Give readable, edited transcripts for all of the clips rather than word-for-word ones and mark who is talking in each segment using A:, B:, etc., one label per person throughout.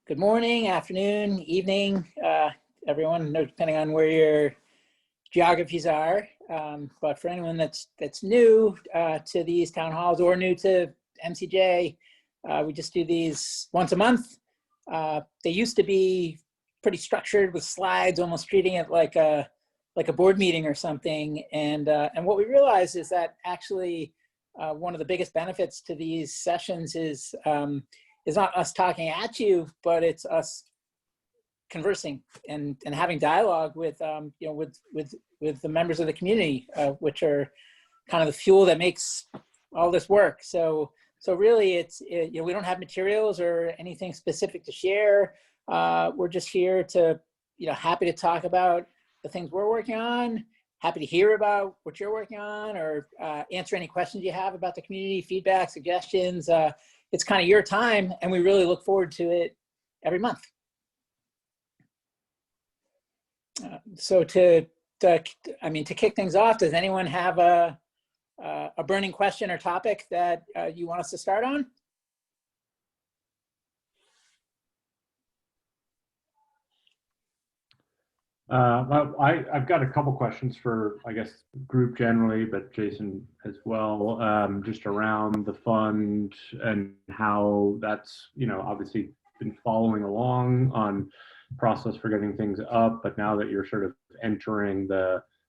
A: Good morning, afternoon, evening, everyone, depending on where your geographies are. But for anyone that's new to these town halls or new to MCJ, we just do these once a month. They used to be pretty structured with slides, almost treating it like a board meeting or something. And what we realized is that actually one of the biggest benefits to these sessions is not us talking at you, but it's us conversing and having dialogue with with the members of the community, which are kind of the fuel that makes all this work. So really, we don't have materials or anything specific to share. We're just here to happy to talk about the things we're working on. Happy to hear about what you're working on, or answer any questions you have about the community, feedback, suggestions. It's kind of your time, and we really look forward to it every month. So to kick things off, does anyone have a burning question or topic that you want us to start on?
B: Well, I've got a couple questions for, I guess, group generally, but Jason as well, just around the fund and how that's, obviously been following along on process for getting things up, but now that you're sort of entering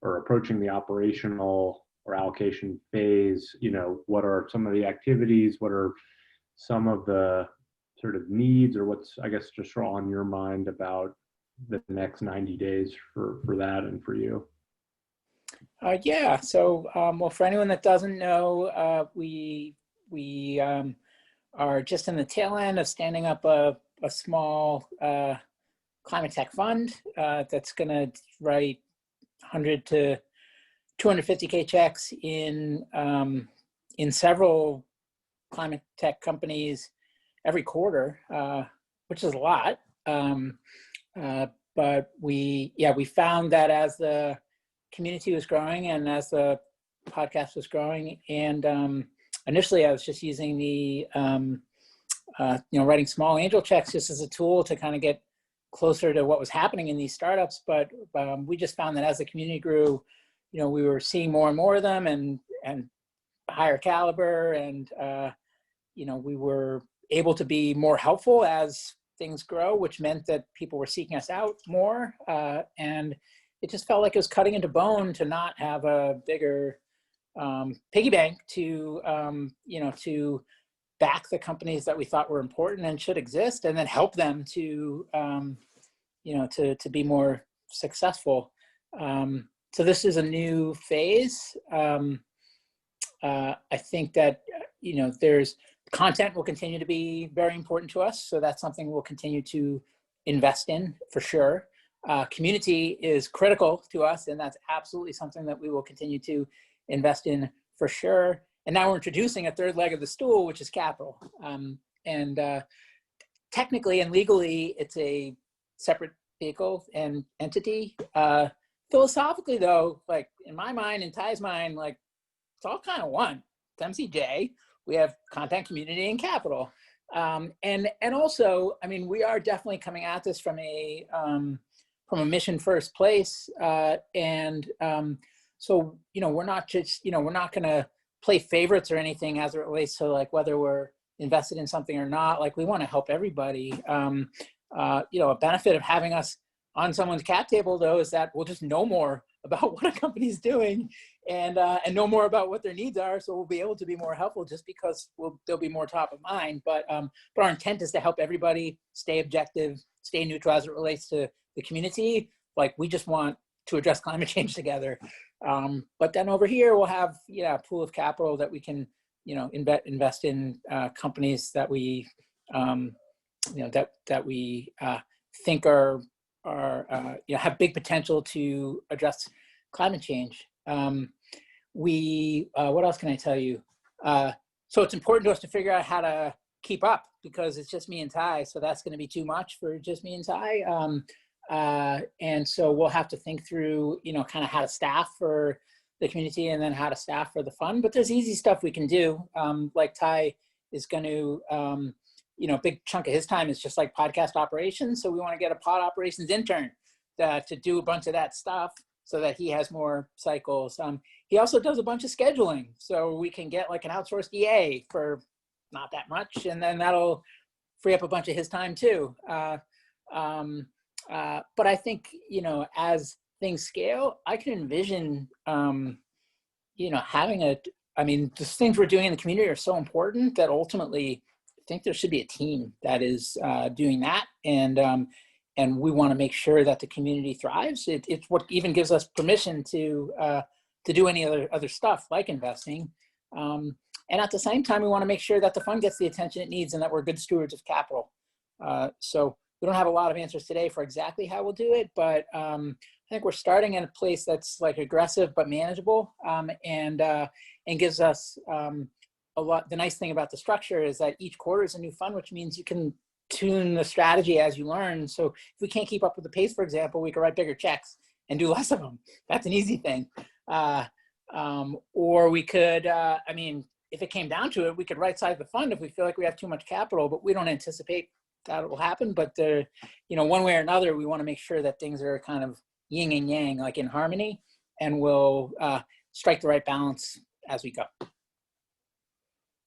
B: or approaching the operational or allocation phase, what are some of the activities? What are some of the sort of needs, or what's, I guess, just on your mind about the next 90 days for that and for you?
A: Yeah, so well, for anyone that doesn't know, we are just in the tail end of standing up a small climate tech fund that's going to write 100 to 250K checks in several climate tech companies every quarter, which is a lot. But we found that as the community was growing and as the podcast was growing, and initially I was just using the writing small angel checks just as a tool to kind of get closer to what was happening in these startups. But we just found that as the community grew, we were seeing more and more of them, and higher caliber, and we were able to be more helpful as things grow, which meant that people were seeking us out more, and it just felt like it was cutting into bone to not have a bigger piggy bank to to back the companies that we thought were important and should exist, and then help them to to be more successful. So this is a new phase. I think that there's content will continue to be very important to us, so that's something we'll continue to invest in for sure. Community is critical to us, and that's absolutely something that we will continue to invest in for sure. And now we're introducing a third leg of the stool, which is capital. And technically and legally, it's a separate vehicle and entity. Philosophically, though, like in my mind, in Ty's mind, like it's all kind of one. It's MCJ. We have content, community, and capital. And also, I mean, we are definitely coming at this from a mission first place. So, we're not just, we're not going to play favorites or anything as it relates to like whether we're invested in something or not. Like we want to help everybody. A benefit of having us on someone's cap table, though, is that we'll just know more about what a company's doing and know more about what their needs are. So we'll be able to be more helpful just because they'll be more top of mind. But our intent is to help everybody stay objective, stay neutral as it relates to the community. Like we just want to address climate change together. But then over here, we'll have a pool of capital that we can invest in companies that we that we think are have big potential to address climate change. What else can I tell you? So it's important to us to figure out how to keep up, because it's just me and Ty, so that's going to be too much for just me and Ty. And so we'll have to think through, kind of how to staff for the community and then how to staff for the fund. But there's easy stuff we can do. Like Ty is going to big chunk of his time is just like podcast operations. So we want to get a pod operations intern to do a bunch of that stuff so that he has more cycles. He also does a bunch of scheduling, so we can get like an outsourced EA for not that much, and then that'll free up a bunch of his time too. But I think, as things scale, I can envision, having the things we're doing in the community are so important that ultimately I think there should be a team that is doing that. And we want to make sure that the community thrives. It's what even gives us permission to do any other stuff like investing. And at the same time, we want to make sure that the fund gets the attention it needs and that we're good stewards of capital. So we don't have a lot of answers today for exactly how we'll do it, but I think we're starting in a place that's like aggressive but manageable, and gives us a lot. The nice thing about the structure is that each quarter is a new fund, which means you can tune the strategy as you learn. So if we can't keep up with the pace, for example, we could write bigger checks and do less of them. That's an easy thing. Or we could, if it came down to it, we could right size the fund if we feel like we have too much capital, but we don't anticipate that will happen. But one way or another, we want to make sure that things are kind of yin and yang, like in harmony, and we'll strike the right balance as we go.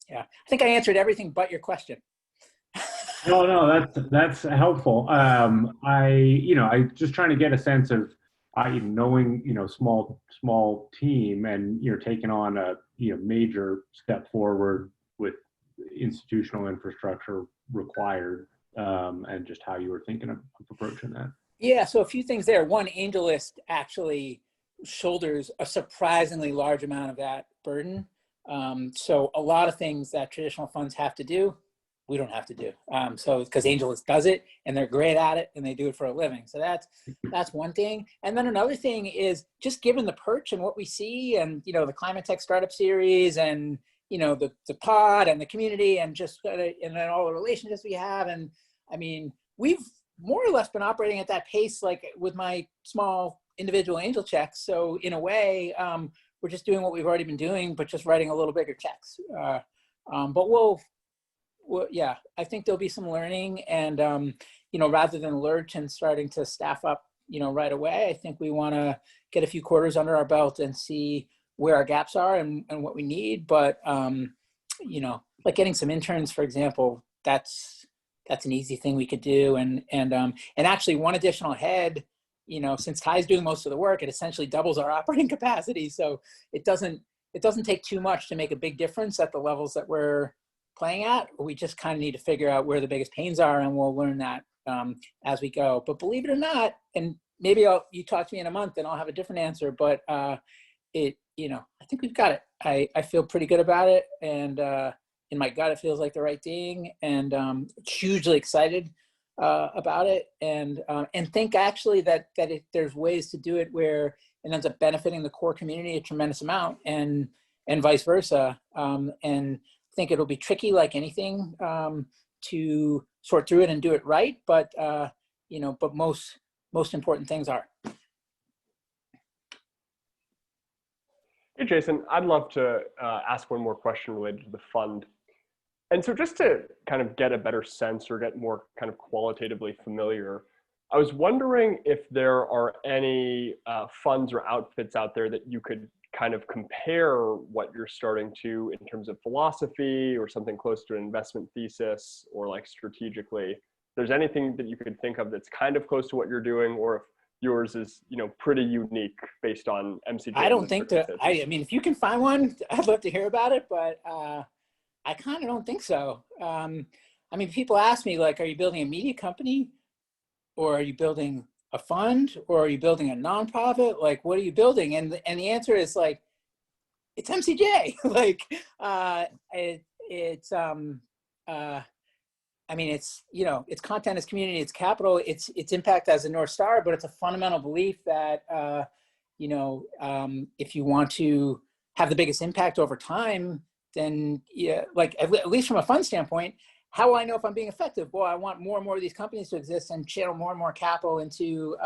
A: Yeah, I think I answered everything but your question.
B: No, that's helpful. I just trying to get a sense of knowing, small team, and you're taking on a major step forward with institutional infrastructure required, and just how you were thinking of approaching that.
A: Yeah, so a few things there. One, AngelList actually shoulders a surprisingly large amount of that burden. So a lot of things that traditional funds have to do, we don't have to do. So because AngelList does it and they're great at it and they do it for a living. So that's one thing. And then another thing is just given the perch and what we see, and the Climate Tech Startup Series, and the pod and the community, and just and then all the relationships we have. And we've more or less been operating at that pace, like with my small individual angel checks. So in a way, we're just doing what we've already been doing, but just writing a little bigger checks. But well, yeah, I think there'll be some learning, and rather than lurch and starting to staff up, right away, I think we want to get a few quarters under our belt and see where our gaps are and what we need. But like getting some interns, for example, that's an easy thing we could do, and actually one additional head, since Ty's doing most of the work, it essentially doubles our operating capacity. So it doesn't take too much to make a big difference at the levels that we're playing at. We just kind of need to figure out where the biggest pains are, and we'll learn that as we go. But believe it or not, and maybe you talk to me in a month and I'll have a different answer, but I think we've got it. I feel pretty good about it, and in my gut, it feels like the right thing, and hugely excited about it, and think actually that there's ways to do it where it ends up benefiting the core community a tremendous amount, and vice versa. And I think it'll be tricky, like anything, to sort through it and do it right. But but most important things are.
C: Hey, Jason, I'd love to ask one more question related to the fund. And so just to kind of get a better sense, or get more kind of qualitatively familiar, I was wondering if there are any funds or outfits out there that you could kind of compare what you're starting to in terms of philosophy, or something close to an investment thesis, or like strategically. If there's anything that you could think of that's kind of close to what you're doing, or if yours is, pretty unique based on MCJ.
A: I don't think that, if you can find one, I'd love to hear about it, but I kind of don't think so. People ask me, like, are you building a media company, or are you building a fund, or are you building a nonprofit? Like, what are you building? And the answer is like, it's MCJ. Like, it's its content, its community, its capital, its impact as a North Star, but it's a fundamental belief that, if you want to have the biggest impact over time, then at least from a fund standpoint, how will I know if I'm being effective? Well, I want more and more of these companies to exist and channel more and more capital into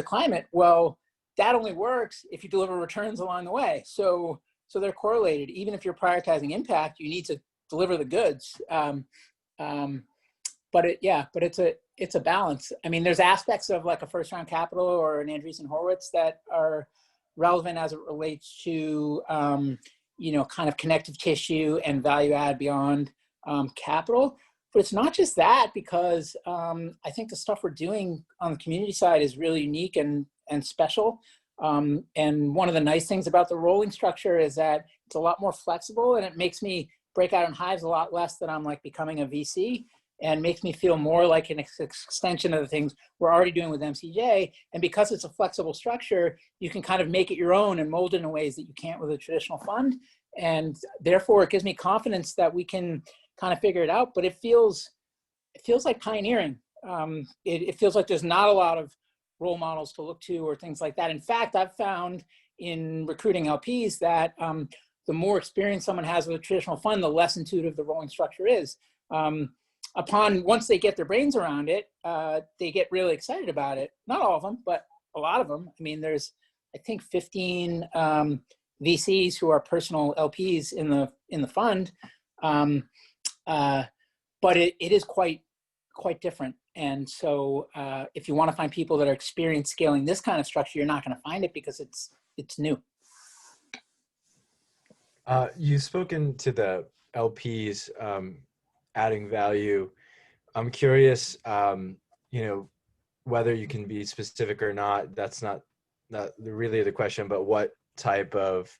A: climate. Well, that only works if you deliver returns along the way. So they're correlated. Even if you're prioritizing impact, you need to deliver the goods. but it's a balance. I mean, there's aspects of like a first round capital or an Andreessen Horowitz that are relevant as it relates to, kind of connective tissue and value add beyond capital. But it's not just that, because I think the stuff we're doing on the community side is really unique and special. And one of the nice things about the rolling structure is that it's a lot more flexible, and it makes me break out in hives a lot less than I'm like becoming a VC, and makes me feel more like an extension of the things we're already doing with MCJ. And because it's a flexible structure, you can kind of make it your own and mold it in ways that you can't with a traditional fund. And therefore, it gives me confidence that we can kind of figure it out. But it feels like pioneering. It feels like there's not a lot of role models to look to or things like that. In fact, I've found in recruiting LPs that the more experience someone has with a traditional fund, the less intuitive the rolling structure is. Once they get their brains around it, they get really excited about it. Not all of them, but a lot of them. I mean, there's, I think, 15 VCs who are personal LPs in the fund, but it is quite different. And so, if you want to find people that are experienced scaling this kind of structure, you're not going to find it because it's new.
D: You've spoken to the LPs adding value. I'm curious, whether you can be specific or not. That's not really the question, but what type of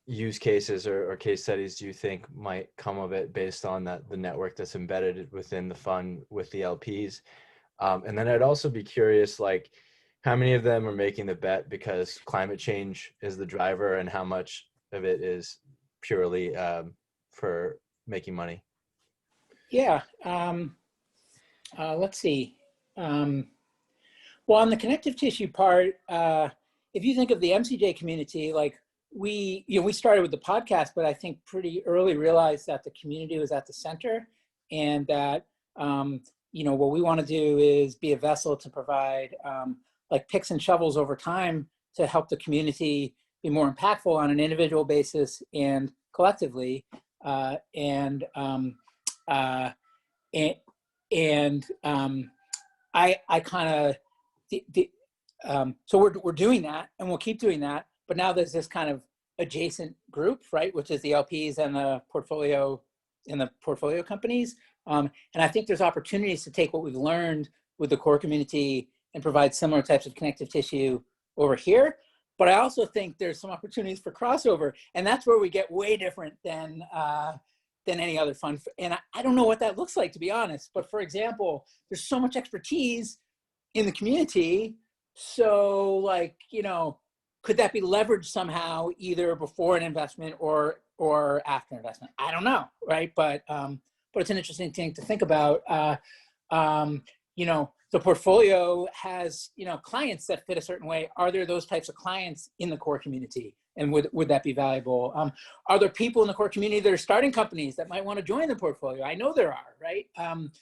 D: use cases or case studies do you think might come of it based on the network that's embedded within the fund with the LPs? And then I'd also be curious, like, how many of them are making the bet because climate change is the driver, and how much of it is purely for making money?
A: Yeah. Let's see. Well, on the connective tissue part, if you think of the MCJ community, like we started with the podcast, but I think pretty early realized that the community was at the center, and that, what we want to do is be a vessel to provide like picks and shovels over time to help the community be more impactful on an individual basis and collectively. I kind of, so we're doing that, and we'll keep doing that. But now there's this kind of adjacent group, right, which is the LPs and the portfolio companies. And I think there's opportunities to take what we've learned with the core community and provide similar types of connective tissue over here. But I also think there's some opportunities for crossover, and that's where we get way different than any other fund. And I don't know what that looks like, to be honest. But for example, there's so much expertise in the community. So, like, could that be leveraged somehow, either before an investment or after investment? I don't know, right? But it's an interesting thing to think about. The portfolio has, clients that fit a certain way. Are there those types of clients in the core community? And would that be valuable? Are there people in the core community that are starting companies that might want to join the portfolio? I know there are, right? And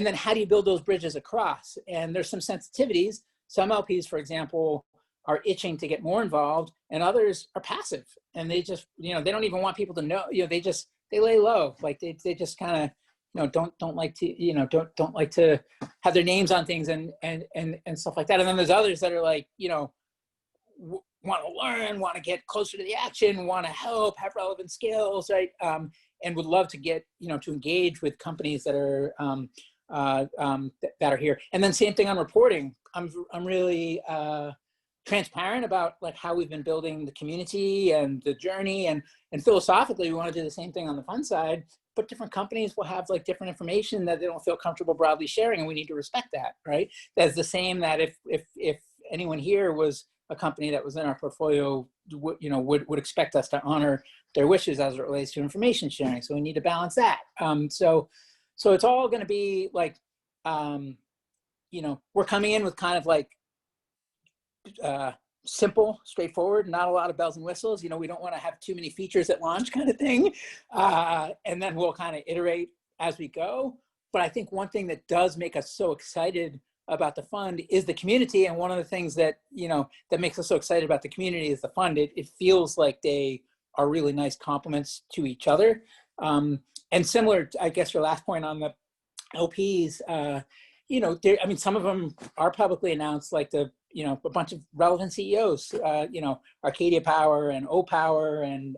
A: then how do you build those bridges across? And there's some sensitivities. Some LPs, for example, are itching to get more involved, and others are passive. And they just, they don't even want people to know, they lay low. Like they just kind of, don't like to, don't like to have their names on things and stuff like that. And then there's others that are like, want to learn, want to get closer to the action, want to help, have relevant skills, right? And would love to get, to engage with companies that are that are here. And then same thing on reporting. I'm really transparent about like how we've been building the community and the journey, and philosophically we want to do the same thing on the fund side. But different companies will have like different information that they don't feel comfortable broadly sharing, and we need to respect that, right? That's the same that if anyone here was a company that was in our portfolio, would expect us to honor their wishes as it relates to information sharing. So we need to balance that. So it's all going to be like, we're coming in with kind of like simple, straightforward, not a lot of bells and whistles. We don't want to have too many features at launch kind of thing. And then we'll kind of iterate as we go. But I think one thing that does make us so excited about the fund is the community. And one of the things that, that makes us so excited about the community is the fund. It feels like they are really nice complements to each other. And similar, I guess, your last point on the LPs, you know, I mean, some of them are publicly announced, like you know, a bunch of relevant CEOs, you know, Arcadia Power and O-Power and,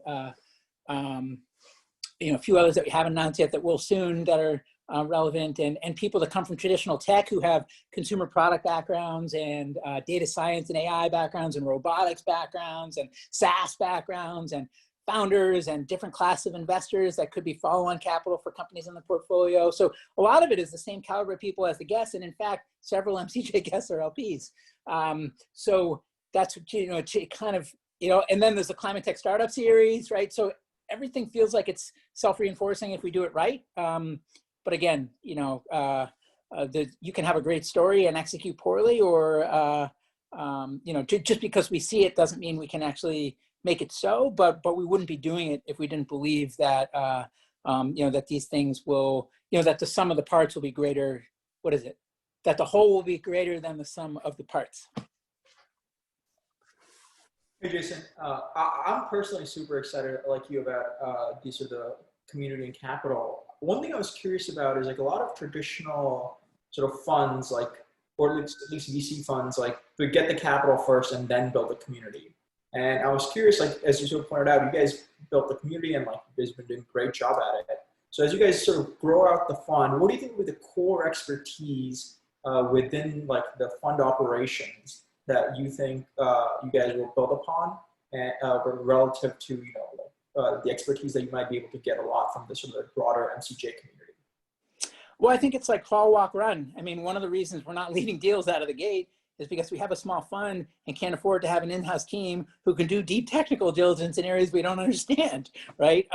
A: you know, a few others that we haven't announced yet that will soon, that are relevant, and people that come from traditional tech who have consumer product backgrounds and data science and AI backgrounds and robotics backgrounds and SaaS backgrounds and founders and different class of investors that could be follow-on capital for companies in the portfolio. So a lot of it is the same caliber of people as the guests. And in fact, several MCJ guests are LPs. So that's, you know, it kind of, you know, and then there's the Climate Tech Startup Series, right? So everything feels like it's self-reinforcing if we do it right. But again, you know, you can have a great story and execute poorly, or, you know, just because we see it doesn't mean we can actually make it so, but we wouldn't be doing it if we didn't believe that, you know, that these things will, you know, that the sum of the parts will be greater. What is it? That the whole will be greater than the sum of the parts.
E: Hey, Jason, I'm personally super excited, like you, about these are the community and capital. One thing I was curious about is, like, a lot of traditional sort of funds, like, or at least VC funds, like, we get the capital first and then build a community. And I was curious, like, as you sort of pointed out, you guys built the community and, like, you guys have been doing a great job at it. So as you guys sort of grow out the fund, what do you think with the core expertise within, like, the fund operations that you think you guys will build upon, and relative to, you know, the expertise that you might be able to get a lot from the sort of broader MCJ community?
A: Well, I think it's like crawl, walk, run. I mean, one of the reasons we're not leading deals out of the gate is because we have a small fund and can't afford to have an in-house team who can do deep technical diligence in areas we don't understand, right?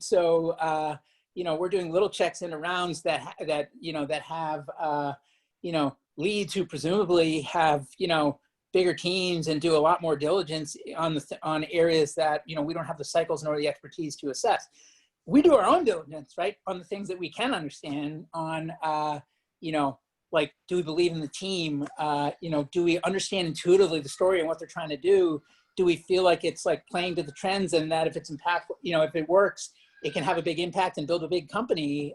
A: So, you know, we're doing little checks into rounds that you know, that have, you know, leads who presumably have, you know, bigger teams and do a lot more diligence on areas that, you know, we don't have the cycles nor the expertise to assess. We do our own diligence, right, on the things that we can understand on, you know, like, do we believe in the team? You know, do we understand intuitively the story and what they're trying to do? Do we feel like it's, like, playing to the trends, and that if it's impactful, you know, if it works, it can have a big impact and build a big company?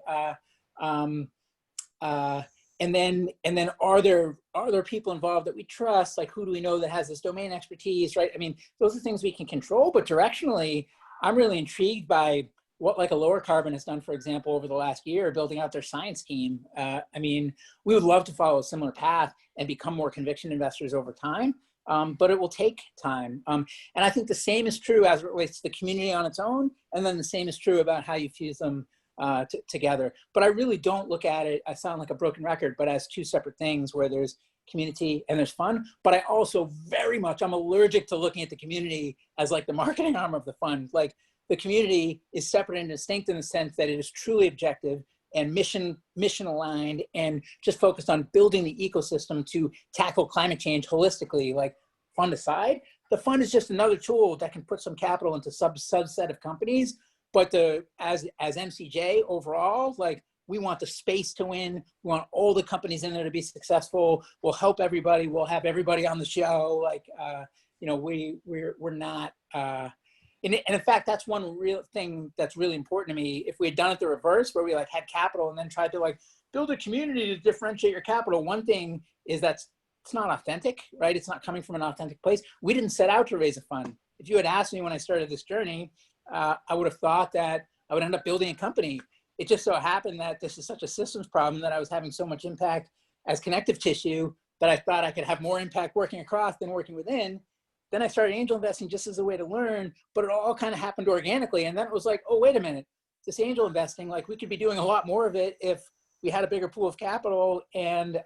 A: And then are there people involved that we trust? Like, who do we know that has this domain expertise, right? I mean, those are things we can control, but directionally, I'm really intrigued by what, like, a Lower Carbon has done, for example, over the last year, building out their science team. I mean, we would love to follow a similar path and become more conviction investors over time, but it will take time. And I think the same is true as it relates to the community on its own, and then the same is true about how you fuse them together. But I really don't look at it, I sound like a broken record, but as two separate things where there's community and there's fun. But I also I'm allergic to looking at the community as, like, the marketing arm of the fund. Like, the community is separate and distinct in the sense that it is truly objective and mission aligned and just focused on building the ecosystem to tackle climate change holistically. Like, fund aside, the fund is just another tool that can put some capital into subset of companies. But as MCJ overall, like, we want the space to win. We want all the companies in there to be successful. We'll help everybody. We'll have everybody on the show. Like, you know, we're not. And in fact, that's one real thing that's really important to me. If we had done it the reverse, where we, like, had capital and then tried to, like, build a community to differentiate your capital, one thing is it's not authentic, right? It's not coming from an authentic place. We didn't set out to raise a fund. If you had asked me when I started this journey, I would have thought that I would end up building a company. It just so happened that this is such a systems problem that I was having so much impact as connective tissue that I thought I could have more impact working across than working within. Then I started angel investing just as a way to learn, but it all kind of happened organically. And then it was like, oh, wait a minute, this angel investing, like, we could be doing a lot more of it if we had a bigger pool of capital. And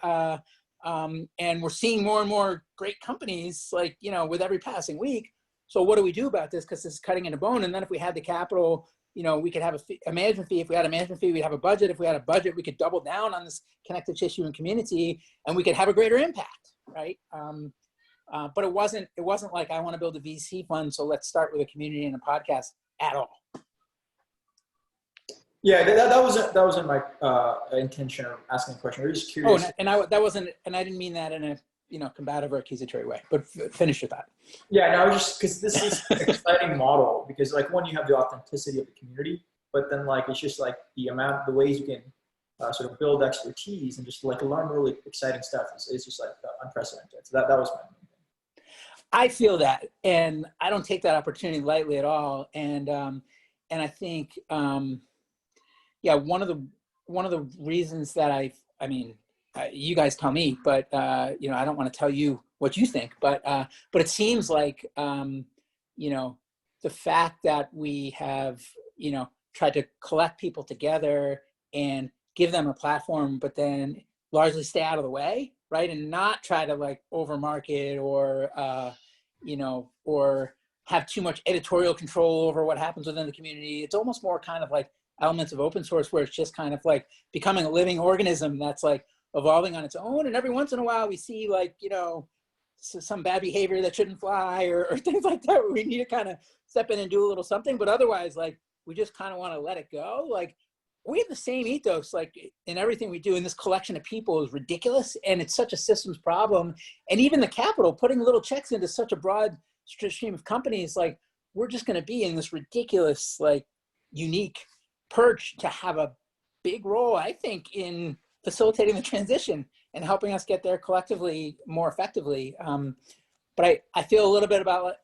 A: we're seeing more and more great companies, like, you know, with every passing week. So what do we do about this? Because this is cutting into bone. And then if we had the capital, you know, we could have a management fee. If we had a management fee, we'd have a budget. If we had a budget, we could double down on this connective tissue and community, and we could have a greater impact, right? But it wasn't like, I want to build a VC fund, so let's start with a community and a podcast at all.
E: Yeah, that wasn't my intention of asking a question. I was just curious.
A: Oh, and I didn't mean that in a, you know, combative or accusatory way. But finish your thought.
E: Yeah, no, just because this is an exciting model, because, like, one, you have the authenticity of the community, but then like it's just like the ways you can sort of build expertise and just like learn really exciting stuff is just like unprecedented. So that was my main thing.
A: I feel that, and I don't take that opportunity lightly at all. And I think, yeah, one of the reasons that I mean, you guys tell me, but you know, I don't want to tell you what you think, but it seems like you know, the fact that we have, you know, tried to collect people together and give them a platform, but then largely stay out of the way, right, and not try to like overmarket or you know, or have too much editorial control over what happens within the community. It's almost more kind of like elements of open source where it's just kind of like becoming a living organism that's like evolving on its own. And every once in a while we see like, you know, some bad behavior that shouldn't fly or things like that where we need to kind of step in and do a little something. But otherwise, like, we just kind of want to let it go. Like, we have the same ethos, like in everything we do, and this collection of people is ridiculous. And it's such a systems problem. And even the capital, putting little checks into such a broad stream of companies, like, we're just going to be in this ridiculous, like, unique perch to have a big role, I think, in facilitating the transition and helping us get there collectively more effectively. But I feel a little bit about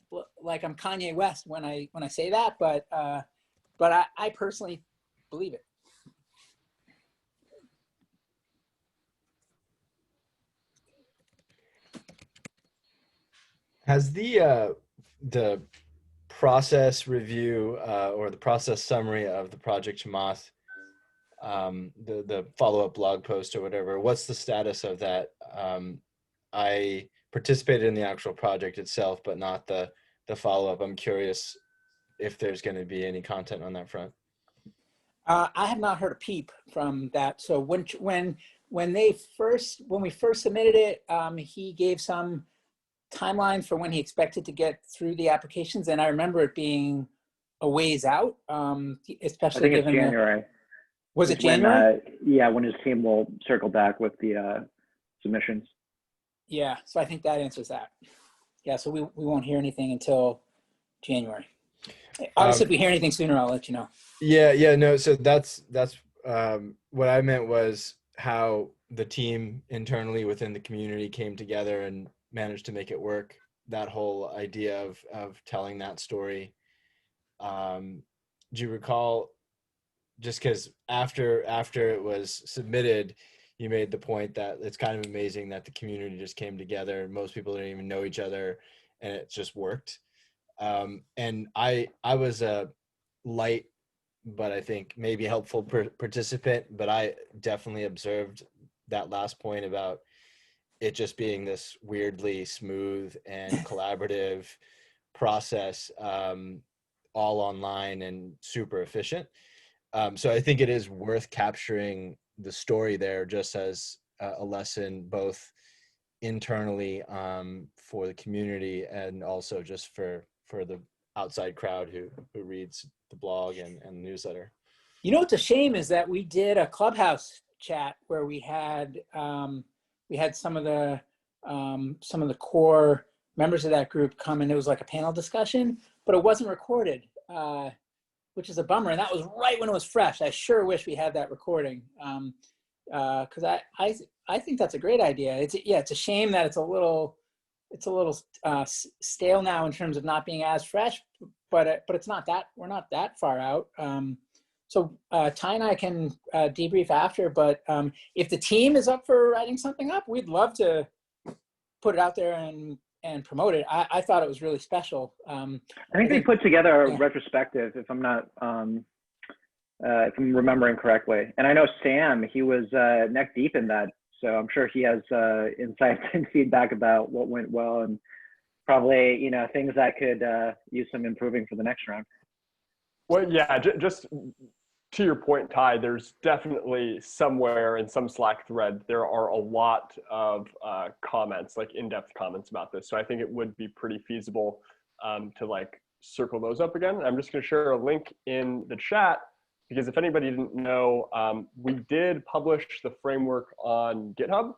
A: like I'm Kanye West when I say that, but I personally believe it.
D: Has the process review or the process summary of the Project Chamath, the follow-up blog post or whatever, what's the status of that? I participated in the actual project itself, but not the follow-up. I'm curious if there's going to be any content on that front.
A: I have not heard a peep from that. So when we first submitted it, he gave some timeline for when he expected to get through the applications, and I remember it being a ways out, especially
F: I think
A: given
F: it's January.
A: Was it January?
F: Yeah, when his team will circle back with the submissions.
A: Yeah, so I think that answers that. Yeah, so we won't hear anything until January. Obviously, if we hear anything sooner, I'll let you know.
D: Yeah, no. So that's what I meant was how the team internally within the community came together and managed to make it work. That whole idea of telling that story. Do you recall? Just because after it was submitted, you made the point that it's kind of amazing that the community just came together. Most people didn't even know each other, and it just worked. And I was a light, but I think maybe helpful participant, but I definitely observed that last point about it just being this weirdly smooth and collaborative process, all online and super efficient. So I think it is worth capturing the story there just as a lesson, both internally for the community and also just for the outside crowd who reads the blog and newsletter.
A: You know what's a shame is that we did a Clubhouse chat where we had some of the core members of that group come, and it was like a panel discussion, but it wasn't recorded, which is a bummer. And that was right when it was fresh. I sure wish we had that recording, because I think that's a great idea. It's a shame that it's a little stale now in terms of not being as fresh, but it's not that, we're not that far out. So Ty and I can debrief after, but if the team is up for writing something up, we'd love to put it out there and promote it. I thought it was really special.
F: I think they put together a retrospective, if I'm not, if I'm remembering correctly. And I know Sam, he was neck deep in that. So I'm sure he has insights and feedback about what went well and probably, you know, things that could use some improving for the next round.
C: Well, yeah, just to your point, Ty, there's definitely somewhere in some Slack thread, there are a lot of comments, like in-depth comments about this. So I think it would be pretty feasible to like circle those up again. I'm just gonna share a link in the chat because if anybody didn't know, we did publish the framework on GitHub,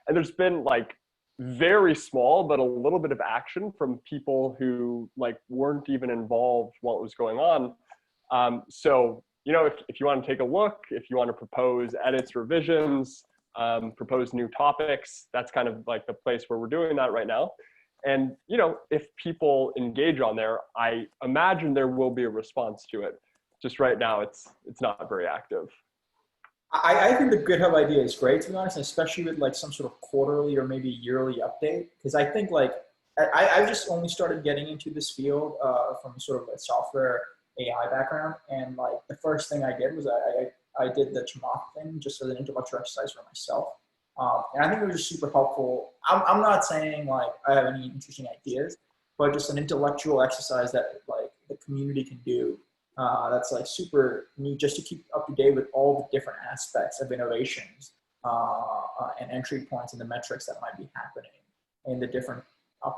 C: and there's been like very small, but a little bit of action from people who like weren't even involved while it was going on. So if you want to take a look, if you want to propose edits, revisions, propose new topics, that's kind of like the place where we're doing that right now. And, if people engage on there, I imagine there will be a response to it. Just right now, it's not very active.
E: I think the GitHub idea is great, to be honest, especially with like some sort of quarterly or maybe yearly update. Because I think like, I've just only started getting into this field from sort of a software AI background. And like the first thing I did was I did the Chamath thing just as an intellectual exercise for myself. And I think it was just super helpful. I'm not saying like I have any interesting ideas, but just an intellectual exercise that like the community can do. That's like super neat just to keep up to date with all the different aspects of innovations and entry points and the metrics that might be happening in the different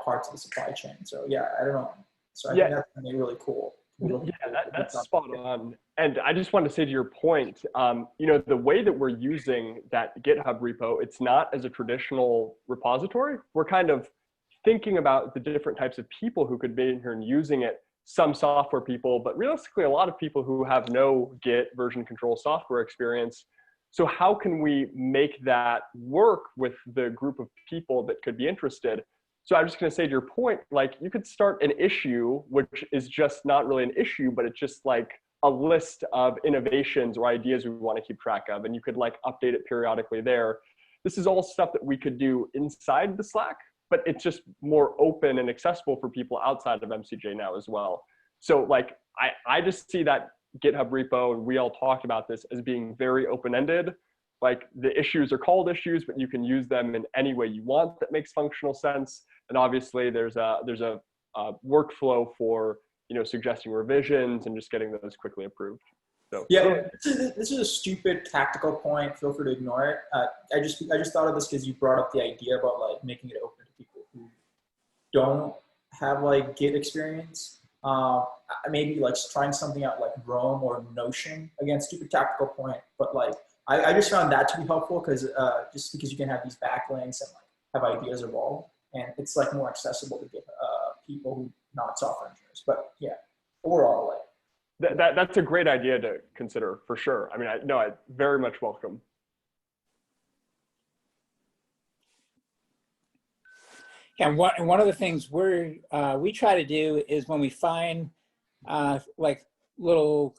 E: parts of the supply chain. So yeah, I don't know. So I think that's gonna be really cool.
C: Yeah, that's spot on. And I just wanted to say to your point, the way that we're using that GitHub repo, it's not as a traditional repository. We're kind of thinking about the different types of people who could be in here and using it. Some software people, but realistically a lot of people who have no Git version control software experience. So how can we make that work with the group of people that could be interested? So I'm just going to say to your point, like you could start an issue, which is just not really an issue, but it's just like a list of innovations or ideas we want to keep track of. And you could like update it periodically there. This is all stuff that we could do inside the Slack, but it's just more open and accessible for people outside of MCJ now as well. So like, I just see that GitHub repo, and we all talked about this, as being very open-ended. Like the issues are called issues, but you can use them in any way you want that makes functional sense. And obviously there's a workflow for, suggesting revisions and just getting those quickly approved. So
E: yeah, this is a stupid tactical point. Feel free to ignore it. I just thought of this because you brought up the idea about like making it open to people who don't have like Git experience. Maybe like trying something out like Rome or Notion. Again, stupid tactical point, but like I just found that to be helpful because just because you can have these backlinks and like have ideas evolve, and it's like more accessible to get people who not software engineers. But yeah, overall, like
C: that's a great idea to consider for sure. I mean, I very much welcome.
A: Yeah, and one of the things we try to do is when we find like little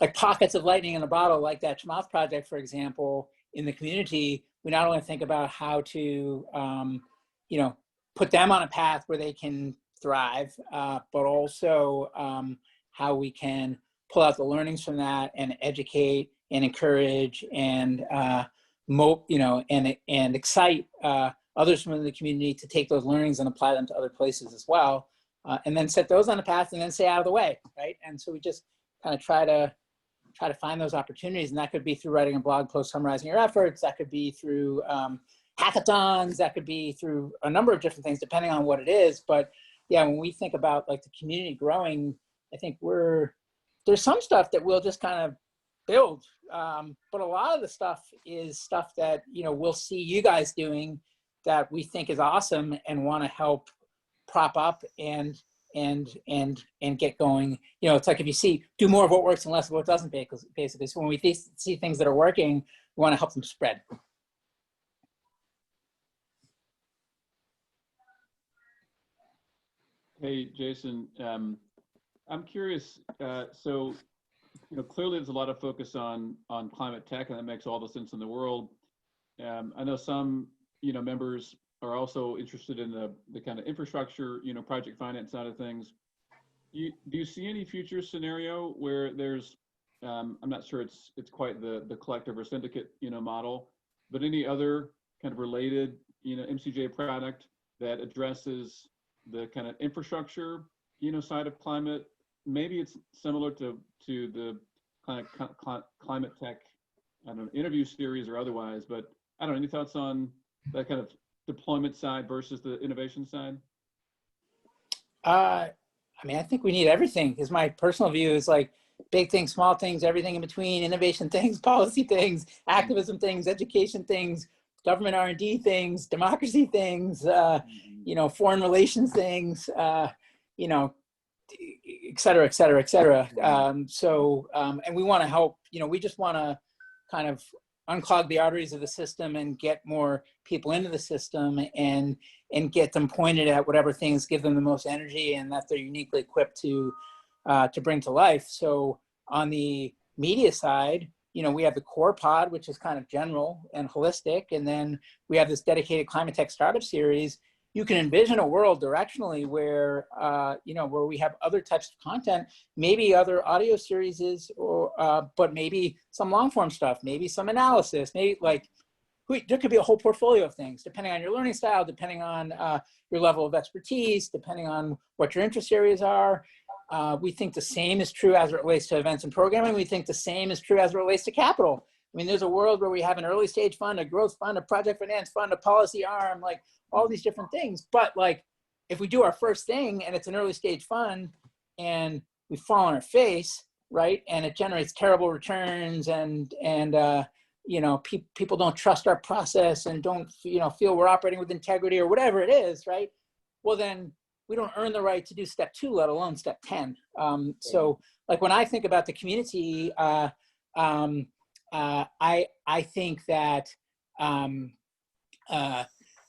A: like pockets of lightning in a bottle, like that Chamath project, for example, in the community, we not only think about how to put them on a path where they can thrive, but also how we can pull out the learnings from that and educate and encourage and and excite others from the community to take those learnings and apply them to other places as well, and then set those on a path and then stay out of the way, right? And so we just kind of try to find those opportunities, and that could be through writing a blog post summarizing your efforts, that could be through hackathons, that could be through a number of different things depending on what it is. But yeah, when we think about like the community growing, I think there's some stuff that we'll just kind of build, but a lot of the stuff is stuff that we'll see you guys doing that we think is awesome and want to help prop up and get going. It's like if you do more of what works and less of what doesn't, basically. So when we see things that are working, we want to help them spread.
G: Hey, Jason, I'm curious. So, clearly there's a lot of focus on climate tech, and that makes all the sense in the world. I know some members are also interested in the kind of infrastructure, project finance side of things. Do you see any future scenario where there's, I'm not sure it's quite the collective or syndicate, model, but any other kind of related, MCJ product that addresses the kind of infrastructure, side of climate? Maybe it's similar to the kind of climate tech, I don't know, interview series or otherwise, but I don't know, any thoughts on that kind of deployment side versus the innovation side?
A: I mean, I think we need everything, is my personal view. Is like big things, small things, everything in between, innovation things, policy things, activism things, education things, government R&D things, democracy things, foreign relations things, et cetera, et cetera, et cetera. And we want to help, we just want to kind of unclog the arteries of the system and get more people into the system and get them pointed at whatever things give them the most energy and that they're uniquely equipped to bring to life. So on the media side, we have the core pod, which is kind of general and holistic. And then we have this dedicated climate tech startup series. You can envision a world directionally where, where we have other types of content, maybe other audio series, but maybe some long form stuff, maybe some analysis, maybe there could be a whole portfolio of things, depending on your learning style, depending on your level of expertise, depending on what your interest areas are. We think the same is true as it relates to events and programming. We think the same is true as it relates to capital. I mean, there's a world where we have an early stage fund, a growth fund, a project finance fund, a policy arm, all these different things. But if we do our first thing and it's an early stage fund and we fall on our face, right, and it generates terrible returns and people don't trust our process and don't feel we're operating with integrity or whatever it is, right? Well, then we don't earn the right to do step 2, let alone step 10. So when I think about the community, I think that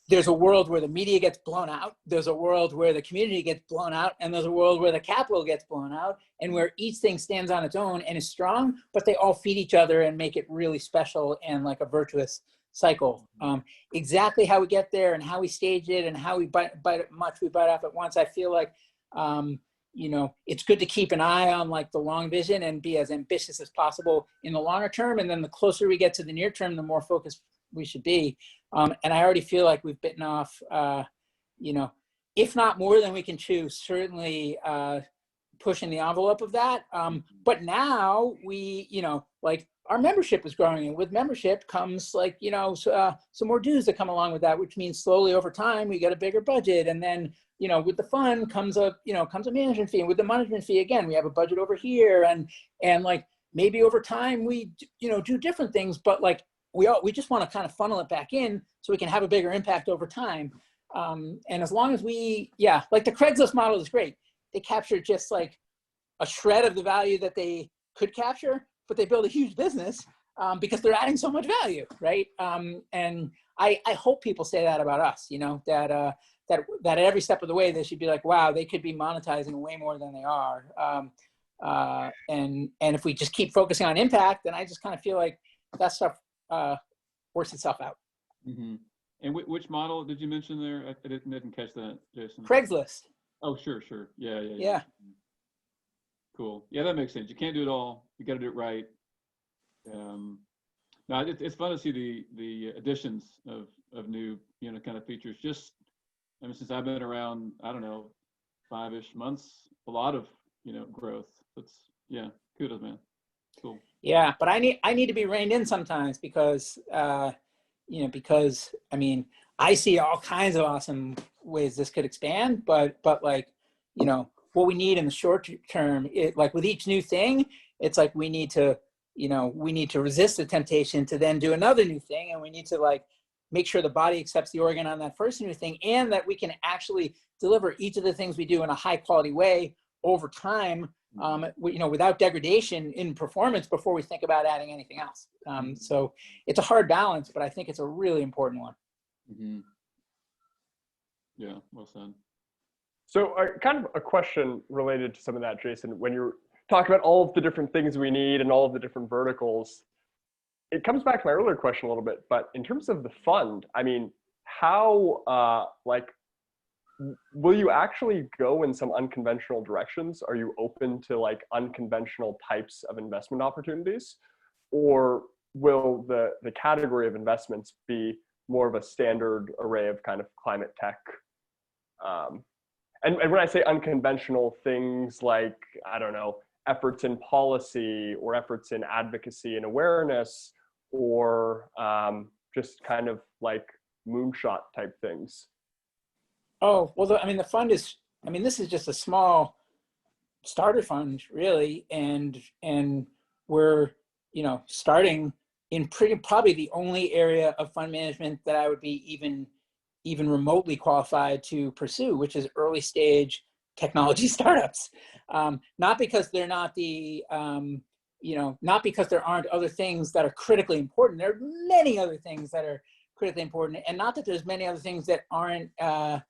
A: there's a world where the media gets blown out. There's a world where the community gets blown out, and there's a world where the capital gets blown out, and where each thing stands on its own and is strong, but they all feed each other and make it really special and like a virtuous cycle. Exactly how we get there and how we stage it and how we bite off at once. I feel like, it's good to keep an eye on the long vision and be as ambitious as possible in the longer term. And then the closer we get to the near term, the more focused we should be. And I already feel like we've bitten off, if not more than we can chew, certainly pushing the envelope of that. But now we, our membership is growing, and with membership comes some more dues that come along with that, which means slowly over time we get a bigger budget, and then with the fund comes a management fee, and with the management fee again we have a budget over here, and maybe over time we do different things, but we just want to kind of funnel it back in so we can have a bigger impact over time. And as long as the Craigslist model is great, they capture just a shred of the value that they could capture, but they build a huge business because they're adding so much value, right? And I hope people say that about us, that at every step of the way they should be like, wow, they could be monetizing way more than they are. And if we just keep focusing on impact, then I just kind of feel like that stuff works itself out.
G: Mm-hmm. And which model did you mention there? I didn't catch that, Jason.
A: Craigslist.
G: Oh, sure. Yeah. Cool. Yeah, that makes sense. You can't do it all. You got to do it right. No, it's fun to see the additions of new kind of features. Just since I've been around, I don't know, 5-ish months, a lot of growth. Kudos, man. Cool.
A: Yeah, but I need to be reined in sometimes because I see all kinds of awesome ways this could expand, but what we need in the short term, with each new thing, it's we need to resist the temptation to then do another new thing, and we need to make sure the body accepts the organ on that first new thing, and that we can actually deliver each of the things we do in a high quality way over time, without degradation in performance before we think about adding anything else. So it's a hard balance, but I think it's a really important one.
G: Mm-hmm. Yeah, well said.
C: So kind of a question related to some of that, Jason, when you're talking about all of the different things we need and all of the different verticals, it comes back to my earlier question a little bit, but in terms of the fund, how, will you actually go in some unconventional directions? Are you open to unconventional types of investment opportunities? Or will the category of investments be more of a standard array of kind of climate tech? And when I say unconventional, things like, I don't know, efforts in policy or efforts in advocacy and awareness, or just kind of moonshot type things.
A: Oh, well, the fund is, this is just a small starter fund really. And we're, starting in probably the only area of fund management that I would be even remotely qualified to pursue, which is early stage technology startups. Not because they're not the, not because there aren't other things that are critically important. There are many other things that are critically important, and not that there's many other things that aren't, that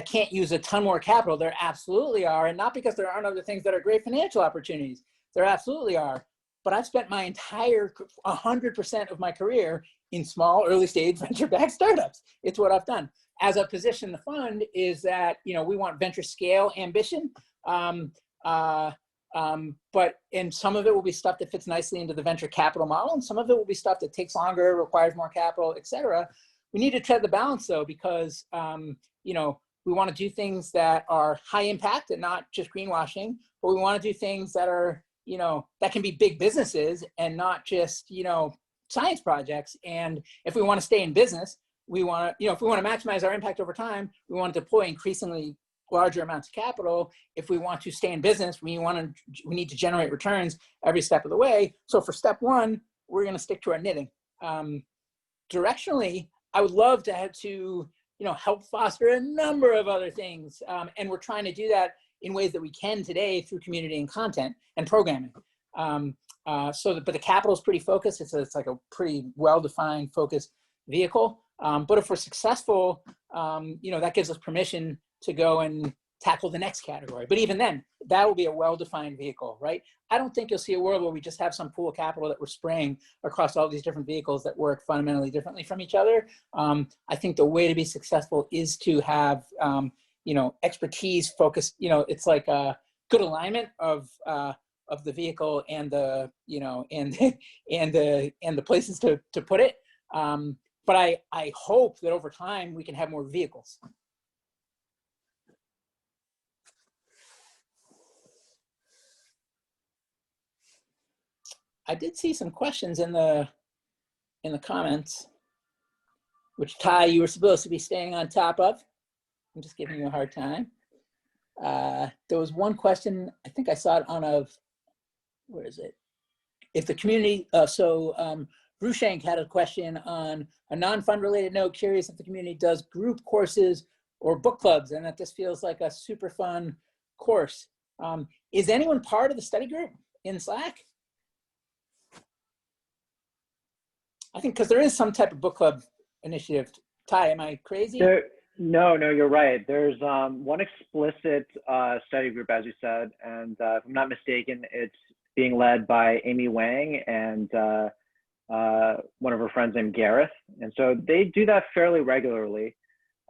A: can't use a ton more capital. There absolutely are, and not because there aren't other things that are great financial opportunities. There absolutely are. But I've spent my entire 100% of my career in small, early stage venture-backed startups. It's what I've done. As I position the fund is that, we want venture scale ambition. And some of it will be stuff that fits nicely into the venture capital model. And some of it will be stuff that takes longer, requires more capital, et cetera. We need to tread the balance though, because, we want to do things that are high impact and not just greenwashing, but we want to do things that are, that can be big businesses and not just, science projects. And if we want to stay in business, we want to, if we want to maximize our impact over time, we want to deploy increasingly larger amounts of capital. If we want to stay in business, we need to generate returns every step of the way. So for step one, we're going to stick to our knitting. Directionally, I would love to have to, help foster a number of other things. And we're trying to do that in ways that we can today through community and content and programming. But the capital is pretty focused. It's like a pretty well-defined, focused vehicle. But if we're successful, that gives us permission to go and tackle the next category. But even then, that will be a well-defined vehicle, right? I don't think you'll see a world where we just have some pool of capital that we're spraying across all these different vehicles that work fundamentally differently from each other. I think the way to be successful is to have, expertise focused. It's like a good alignment of the vehicle and the, and the places to put it. But I hope that over time we can have more vehicles. I did see some questions in the comments, which Ty, you were supposed to be staying on top of. I'm just giving you a hard time. There was one question, I think I saw it on where is it? If the community, Rushank had a question on a non-fund related note, curious if the community does group courses or book clubs, and that this feels like a super fun course. Is anyone part of the study group in Slack? I think because there is some type of book club initiative. Ty, am I crazy?
F: No, you're right. There's one explicit study group, as you said, and if I'm not mistaken, it's being led by Amy Wang and one of her friends named Gareth. And so they do that fairly regularly.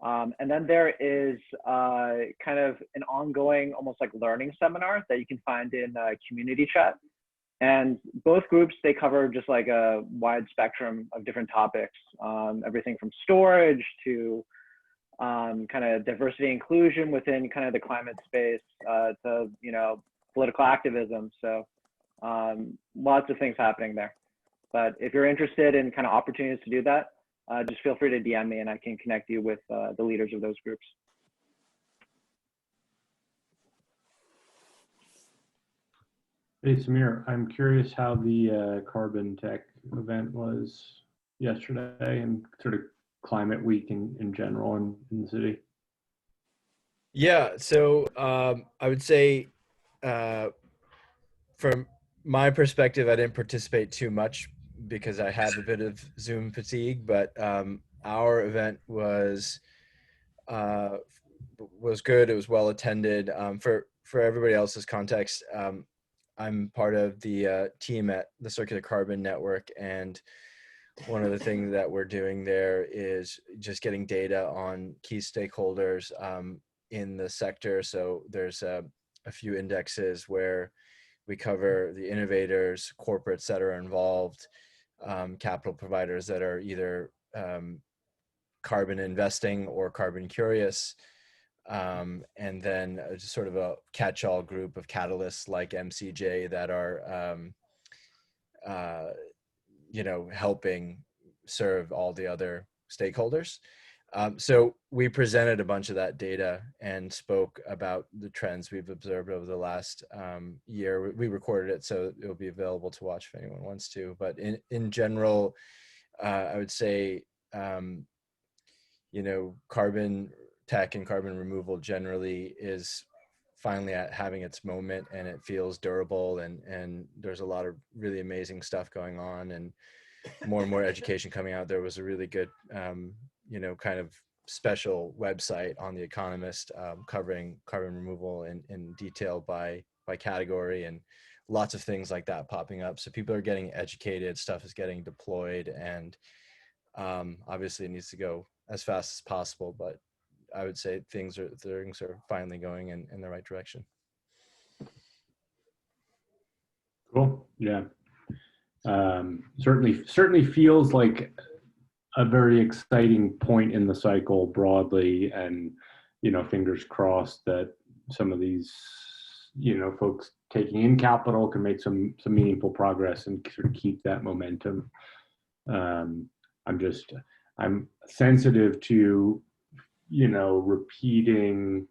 F: And then there is kind of an ongoing, almost like learning seminar that you can find in community chat. And both groups, they cover just like a wide spectrum of different topics, everything from storage to kind of diversity inclusion within kind of the climate space to, political activism. So lots of things happening there. But if you're interested in kind of opportunities to do that, just feel free to DM me and I can connect you with the leaders of those groups.
B: Hey, Samir, I'm curious how the Carbon Tech event was yesterday and sort of Climate Week in general in the city.
D: Yeah, so I would say from my perspective, I didn't participate too much because I have a bit of Zoom fatigue, but our event was good. It was well attended. For everybody else's context, I'm part of the team at the Circular Carbon Network, and one of the things that we're doing there is just getting data on key stakeholders in the sector. So there's a few indexes where we cover the innovators, corporates that are involved, capital providers that are either carbon investing or carbon curious, and then just sort of a catch-all group of catalysts like MCJ that are, helping serve all the other stakeholders. So we presented a bunch of that data and spoke about the trends we've observed over the last year. We recorded it, so it'll be available to watch if anyone wants to. But in general, I would say, carbon tech and carbon removal generally is finally at having its moment, and it feels durable, and there's a lot of really amazing stuff going on, and more education coming out. There was a really good, kind of special website on The Economist covering carbon removal in detail by category, and lots of things like that popping up. So people are getting educated, stuff is getting deployed, and obviously it needs to go as fast as possible, but I would say things are finally going in the right direction.
B: Cool. Yeah. Certainly feels like a very exciting point in the cycle broadly, and fingers crossed that some of these folks taking in capital can make some meaningful progress and sort of keep that momentum. I'm sensitive to repeating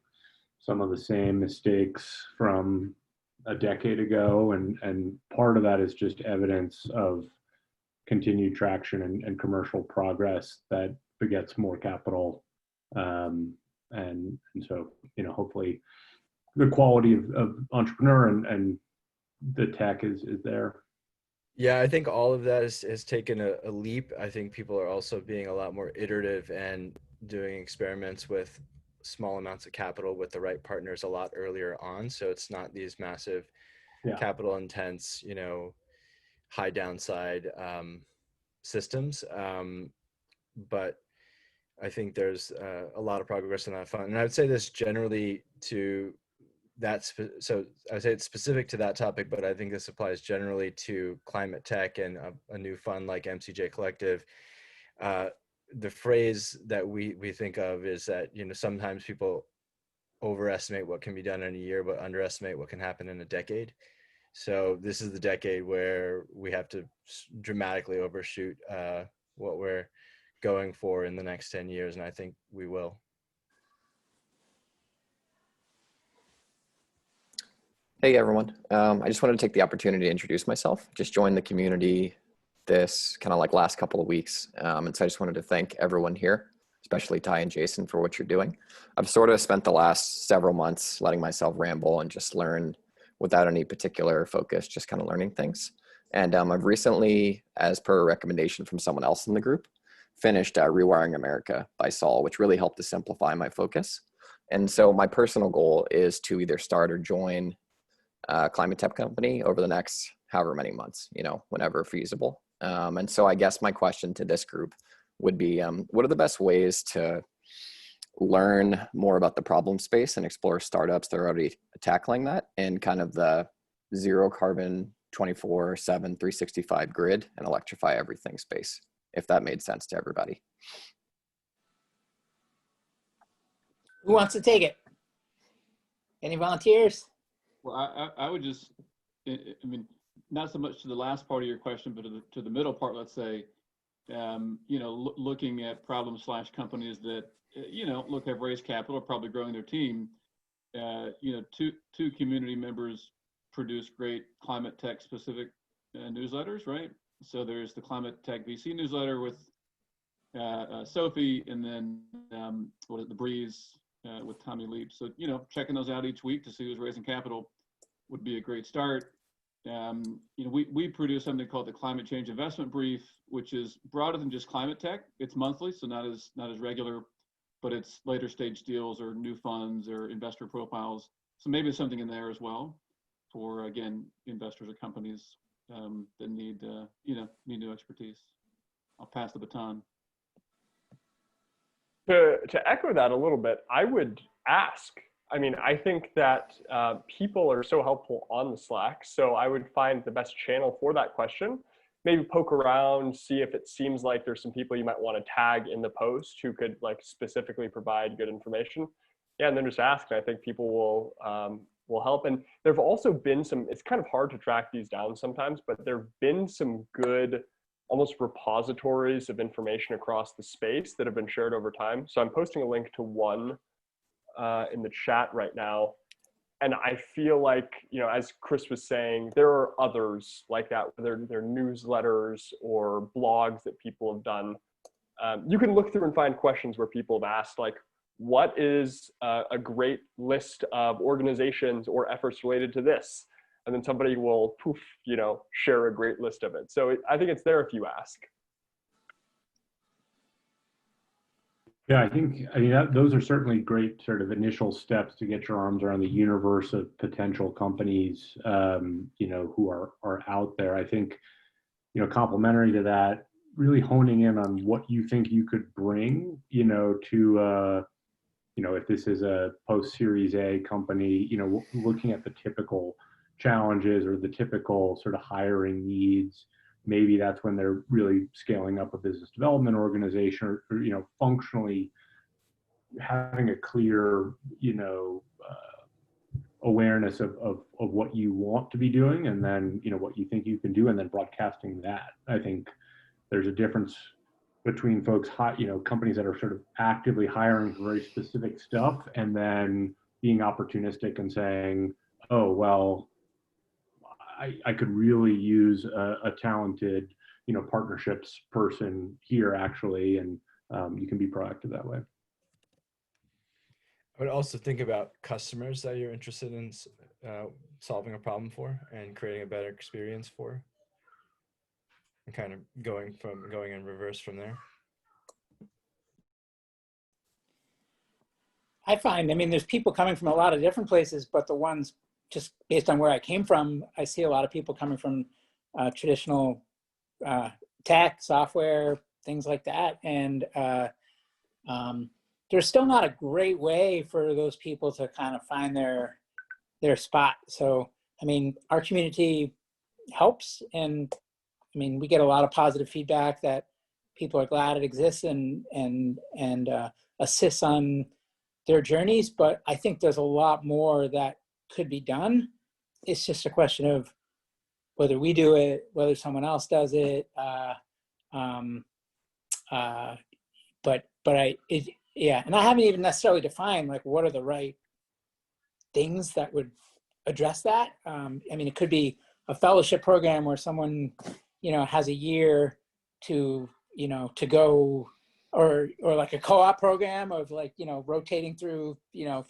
B: some of the same mistakes from a decade ago, and part of that is just evidence of continued traction and commercial progress that begets more capital, and so hopefully the quality of entrepreneur and the tech is there.
D: Yeah, I think all of that has taken a leap. I think people are also being a lot more iterative and doing experiments with small amounts of capital with the right partners a lot earlier on. So it's not these massive capital intense, high downside systems. But I think there's a lot of progress on that front. And I would say this generally to that. So I would say it's specific to that topic, but I think this applies generally to climate tech and a new fund like MCJ Collective. The phrase that we think of is that, sometimes people overestimate what can be done in a year, but underestimate what can happen in a decade. So this is the decade where we have to dramatically overshoot what we're going for in the next 10 years. And I think we will.
H: Hey everyone, I just wanted to take the opportunity to introduce myself. Just joined the community this kind of like last couple of weeks. And so I just wanted to thank everyone here, especially Ty and Jason, for what you're doing. I've sort of spent the last several months letting myself ramble and just learn without any particular focus, just kind of learning things. And I've recently, as per a recommendation from someone else in the group, finished Rewiring America by Saul, which really helped to simplify my focus. And so my personal goal is to either start or join a climate tech company over the next however many months, whenever feasible. And so I guess my question to this group would be, what are the best ways to learn more about the problem space and explore startups that are already tackling that in kind of the zero carbon 24/7 365 grid and electrify everything space, if that made sense to everybody?
A: Who wants to take it? Any volunteers?
G: Well, I would just, I mean, not so much to the last part of your question, but to the middle part, let's say, looking at problem/companies that, look, have raised capital, probably growing their team. Two community members produce great climate tech specific newsletters, right? So there's the Climate Tech VC newsletter with Sophie, and then The Breeze with Tommy Leap. So, checking those out each week to see who's raising capital would be a great start. We produce something called the Climate Change Investment Brief, which is broader than just climate tech. It's monthly, so not as regular, but it's later stage deals or new funds or investor profiles. So maybe there's something in there as well for, again, investors or companies that need new expertise. I'll pass the baton.
C: To echo that a little bit, I would ask. I mean, I think that people are so helpful on the Slack, so I would find the best channel for that question. Maybe poke around, see if it seems like there's some people you might want to tag in the post who could specifically provide good information. Yeah, and then just ask. And I think people will help. And there've also been some. It's kind of hard to track these down sometimes, but there've been some good, almost repositories of information across the space that have been shared over time. So I'm posting a link to one in the chat right now. And I feel like, as Chris was saying, there are others like that, whether they're newsletters or blogs that people have done. You can look through and find questions where people have asked, what is a great list of organizations or efforts related to this? And then somebody will poof, you know, share a great list of it. So I think it's there if you ask.
B: Yeah, I mean, those are certainly great sort of initial steps to get your arms around the universe of potential companies, you know, who are out there. I think, you know, complementary to that, really honing in on what you think you could bring, you know, to, you know, if this is a post-Series A company, you know, looking at the typical challenges or the typical sort of hiring needs. Maybe that's when they're really scaling up a business development organization, or you know, functionally having a clear, you know, awareness of what you want to be doing, and then, you know, what you think you can do, and then broadcasting that. I think there's a difference between folks, you know, companies that are sort of actively hiring for very specific stuff, and then being opportunistic and saying, oh, well, I could really use a talented, you know, partnerships person here actually, and you can be proactive that way.
D: I would also think about customers that you're interested in solving a problem for and creating a better experience for, and kind of going in reverse from there.
A: I find, I mean, there's people coming from a lot of different places, but the ones, just based on where I came from, I see a lot of people coming from traditional tech, software, things like that. And there's still not a great way for those people to kind of find their spot. So, I mean, our community helps. And I mean, we get a lot of positive feedback that people are glad it exists and assists on their journeys. But I think there's a lot more that could be done. It's just a question of whether we do it, whether someone else does it. Yeah, and I haven't even necessarily defined like what are the right things that would address that. I mean, it could be a fellowship program where someone, you know, has a year to, you know, to go, or like a co-op program of like, you know, rotating through, you know,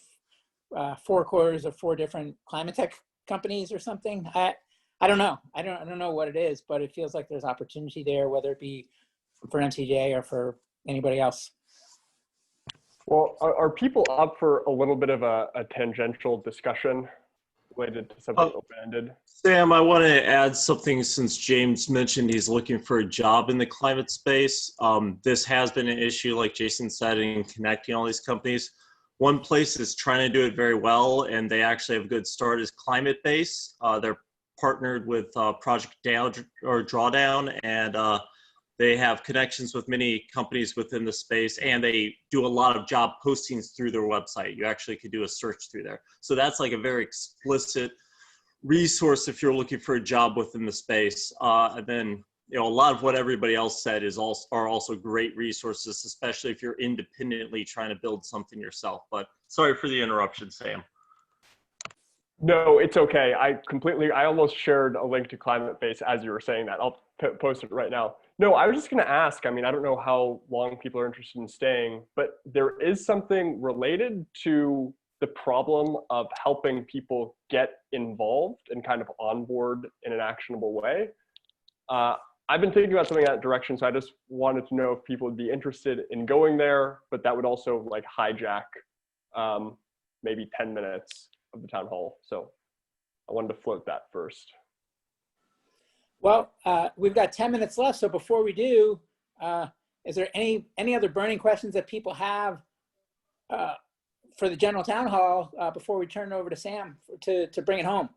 A: 4 quarters of 4 different climate tech companies or something. I don't know. I don't know what it is, but it feels like there's opportunity there, whether it be for MCJ or for anybody else.
C: Well, are people up for a little bit of a tangential discussion related to something open-ended?
I: Sam, I want to add something since James mentioned he's looking for a job in the climate space. This has been an issue, like Jason said, in connecting all these companies. One place is trying to do it very well, and they actually have a good start, is Climate Base. They're partnered with Project Drawdown, and they have connections with many companies within the space, and they do a lot of job postings through their website. You actually could do a search through there. So that's like a very explicit resource if you're looking for a job within the space. And then, you know, a lot of what everybody else said are also great resources, especially if you're independently trying to build something yourself. But sorry for the interruption, Sam.
C: No, it's okay. I almost shared a link to Climate Base as you were saying that. I'll post it right now. No, I was just going to ask, I mean, I don't know how long people are interested in staying, but there is something related to the problem of helping people get involved and kind of on board in an actionable way. I've been thinking about something in that direction, so I just wanted to know if people would be interested in going there, but that would also like hijack maybe 10 minutes of the town hall. So I wanted to float that first.
A: Well, we've got 10 minutes left. So before we do, is there any other burning questions that people have for the general town hall before we turn it over to Sam to bring it home?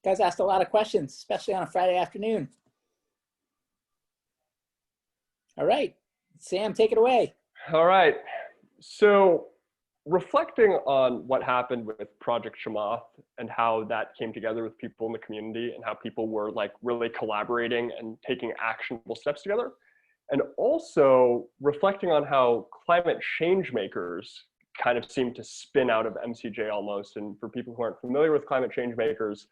A: Guys asked a lot of questions, especially on a Friday afternoon. All right, Sam, take it away.
C: All right. So reflecting on what happened with Project Chamath and how that came together with people in the community and how people were like really collaborating and taking actionable steps together. And also reflecting on how climate change makers kind of seem to spin out of MCJ almost. And for people who aren't familiar with climate change makers,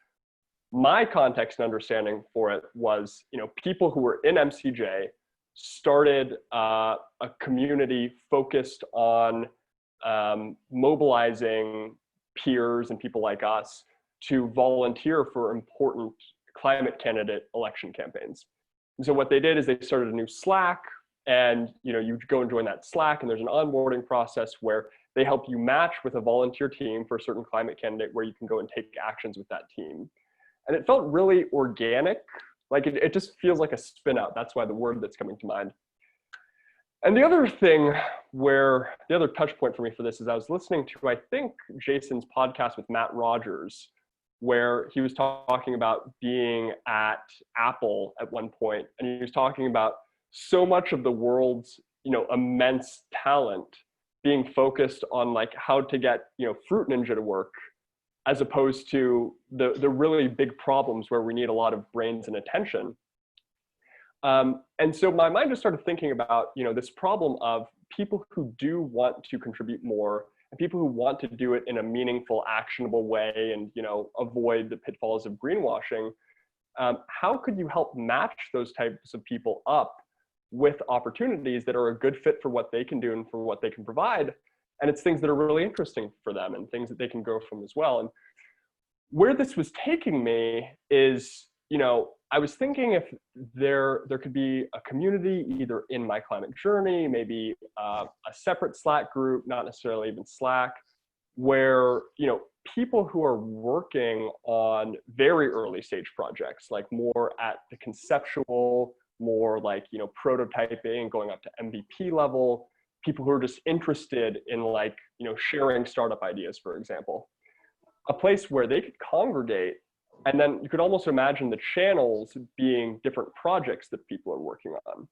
C: my context and understanding for it was, you know, people who were in MCJ started a community focused on mobilizing peers and people like us to volunteer for important climate candidate election campaigns. And so what they did is they started a new Slack, and you go and join that Slack, and there's an onboarding process where they help you match with a volunteer team for a certain climate candidate where you can go and take actions with that team. And it felt really organic. Like it just feels like a spin out. That's why the word that's coming to mind. And the other thing the other touch point for me for this is I was listening to, I think, Jason's podcast with Matt Rogers, where he was talking about being at Apple at one point, and he was talking about so much of the world's, immense talent being focused on like how to get, Fruit Ninja to work, as opposed to the really big problems where we need a lot of brains and attention. And so my mind just started thinking about, this problem of people who do want to contribute more and people who want to do it in a meaningful, actionable way and, avoid the pitfalls of greenwashing. How could you help match those types of people up with opportunities that are a good fit for what they can do and for what they can provide? And it's things that are really interesting for them and things that they can grow from as well. And where this was taking me is, I was thinking if there could be a community either in my climate journey, maybe a separate Slack group, not necessarily even Slack, where, people who are working on very early stage projects, like more at the conceptual, more like, prototyping, going up to MVP level, people who are just interested in like, sharing startup ideas, for example, a place where they could congregate. And then you could almost imagine the channels being different projects that people are working on.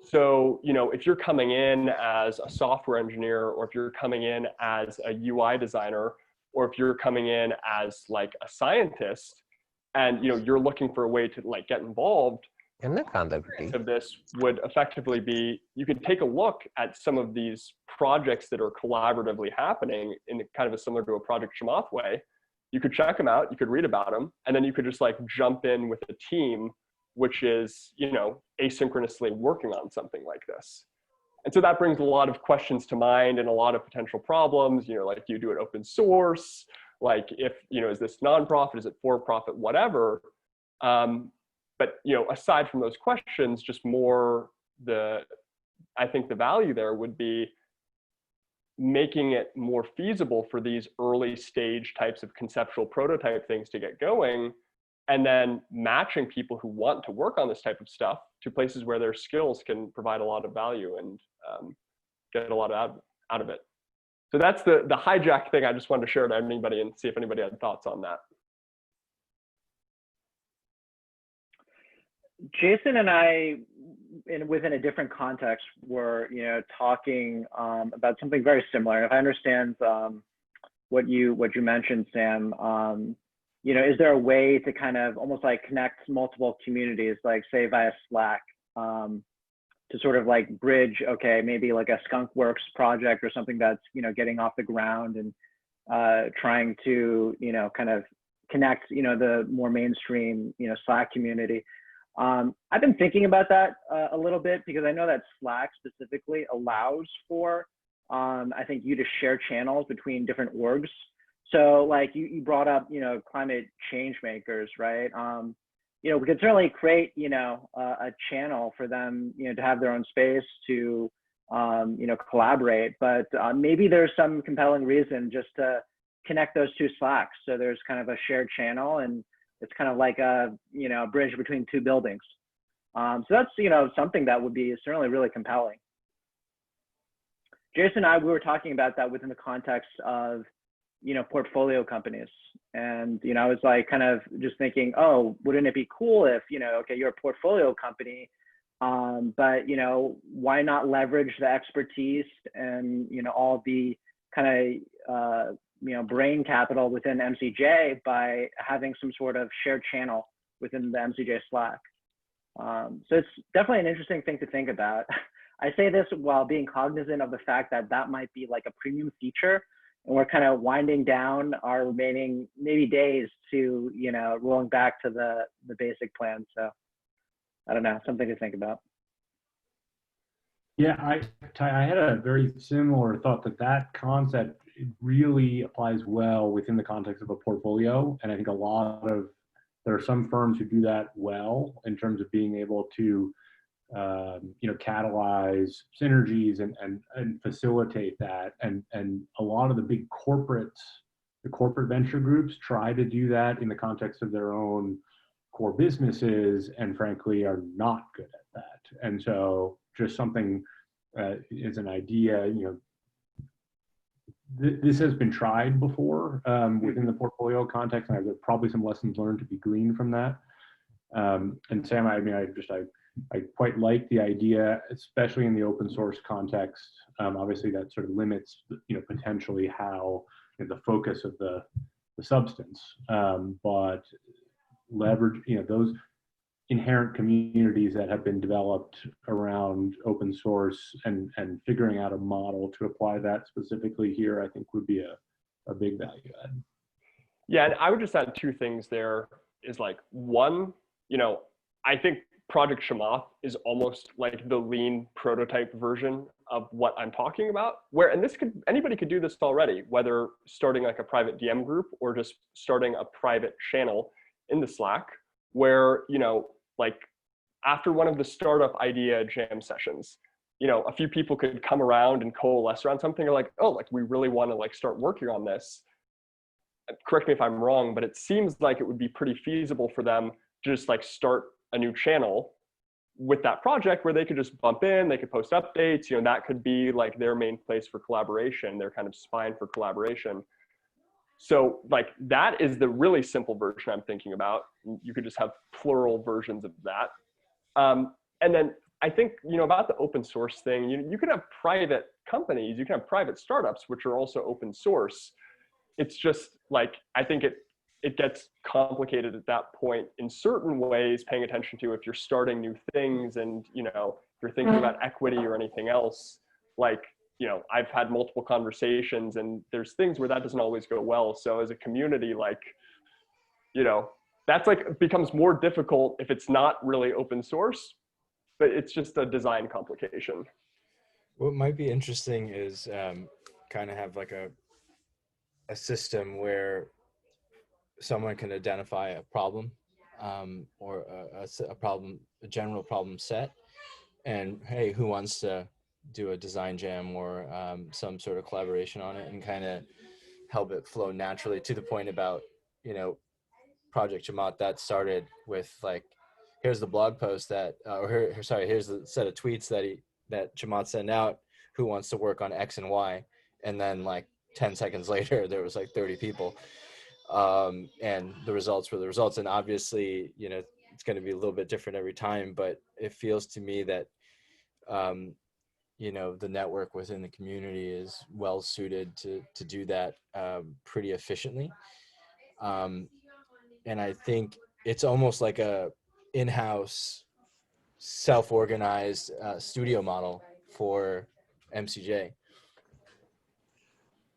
C: So, if you're coming in as a software engineer, or if you're coming in as a UI designer, or if you're coming in as like a scientist, and you're looking for a way to like get involved, of this would effectively be, you could take a look at some of these projects that are collaboratively happening in kind of a similar to a Project Chamath way. You could check them out, you could read about them, and then you could just like jump in with a team, which is, asynchronously working on something like this. And so that brings a lot of questions to mind and a lot of potential problems, like, do you do it open source? Like if, is this nonprofit, is it for-profit, whatever. But, aside from those questions, just more I think the value there would be making it more feasible for these early stage types of conceptual prototype things to get going, and then matching people who want to work on this type of stuff to places where their skills can provide a lot of value and get a lot out of it. So that's the hijack thing I just wanted to share to anybody and see if anybody had thoughts on that.
F: Jason and I, within a different context, were talking about something very similar. If I understand what you mentioned, Sam, is there a way to kind of almost like connect multiple communities, like say via Slack, to sort of like bridge, okay, maybe like a Skunkworks project or something that's getting off the ground and trying to kind of connect the more mainstream Slack community. I've been thinking about that a little bit because I know that Slack specifically allows for, I think, you to share channels between different orgs. So like you brought up, climate change makers, right? We could certainly create, a channel for them, to have their own space to, collaborate, but maybe there's some compelling reason just to connect those two Slacks. So there's kind of a shared channel, and it's kind of like a, bridge between two buildings. So that's, something that would be certainly really compelling. Jason and I, we were talking about that within the context of, portfolio companies. And, I was like kind of just thinking, oh, wouldn't it be cool if, okay, you're a portfolio company, but, why not leverage the expertise and, all the kind of, brain capital within MCJ by having some sort of shared channel within the MCJ Slack. So it's definitely an interesting thing to think about. I say this while being cognizant of the fact that that might be like a premium feature, and we're kind of winding down our remaining maybe days to, rolling back to the basic plan. So I don't know, something to think about.
B: Yeah, I had a very similar thought that concept really applies well within the context of a portfolio. And I think there are some firms who do that well in terms of being able to, catalyze synergies and facilitate that. And a lot of the big the corporate venture groups try to do that in the context of their own core businesses, and frankly are not good at that. And so just something is an idea, this has been tried before within the portfolio context, and there's probably some lessons learned to be gleaned from that. And Sam, I quite like the idea, especially in the open source context. Obviously that sort of limits, potentially how the focus of the substance, but leverage, those inherent communities that have been developed around open source and figuring out a model to apply that specifically here, I think would be a big value add.
C: Yeah, and I would just add two things there is like, one, I think Project Chamath is almost like the lean prototype version of what I'm talking about, and anybody could do this already, whether starting like a private DM group or just starting a private channel in the Slack where, like after one of the startup idea jam sessions, a few people could come around and coalesce around something, or like, oh, like we really want to like start working on this. Correct me if I'm wrong, but it seems like it would be pretty feasible for them to just like start a new channel with that project where they could just bump in, they could post updates, that could be like their main place for collaboration, their kind of spine for collaboration. So like that is the really simple version I'm thinking about. You could just have plural versions of that. And then I think, about the open source thing, you could have private companies, you can have private startups, which are also open source. It's just like, I think it gets complicated at that point in certain ways, paying attention to if you're starting new things and, if you're thinking about equity or anything else, like, I've had multiple conversations and there's things where that doesn't always go well. So as a community, like, that's like becomes more difficult if it's not really open source, but it's just a design complication.
D: What might be interesting is kind of have like a system where someone can identify a problem or a general problem set, and hey, who wants to do a design jam or some sort of collaboration on it, and kind of help it flow naturally, to the point about, Project Chamath that started with like, here's the blog post that, here's the set of tweets that Chamath sent out, who wants to work on X and Y, and then like 10 seconds later there was like 30 people, and the results were the results. And obviously, it's going to be a little bit different every time, but it feels to me that the network within the community is well suited to do that pretty efficiently. And I think it's almost like a in-house self-organized studio model for MCJ.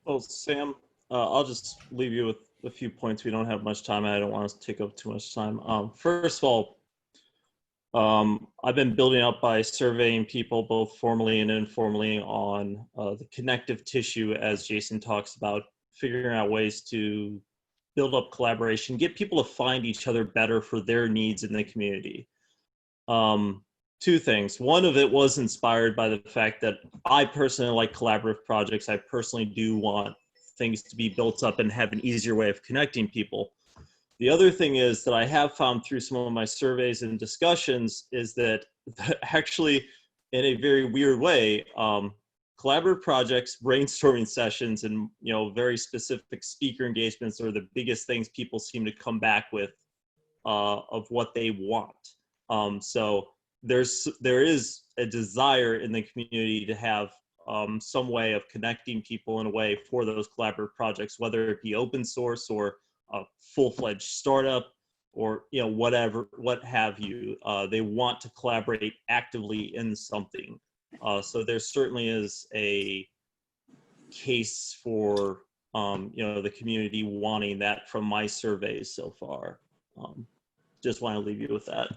I: Well, Sam, I'll just leave you with a few points. We don't have much time. I don't want us to take up too much time. First of all, I've been building up by surveying people both formally and informally on the connective tissue, as Jason talks about, figuring out ways to build up collaboration, get people to find each other better for their needs in the community. Two things. One of it was inspired by the fact that I personally like collaborative projects. I personally do want things to be built up and have an easier way of connecting people. The other thing is that I have found through some of my surveys and discussions is that actually, in a very weird way, collaborative projects, brainstorming sessions, and very specific speaker engagements are the biggest things people seem to come back with of what they want. So there is a desire in the community to have some way of connecting people in a way for those collaborative projects, whether it be open source or a full-fledged startup or whatever, what have you. They want to collaborate actively in something. So there certainly is a case for the community wanting that from my surveys so far. Just want to leave you with that.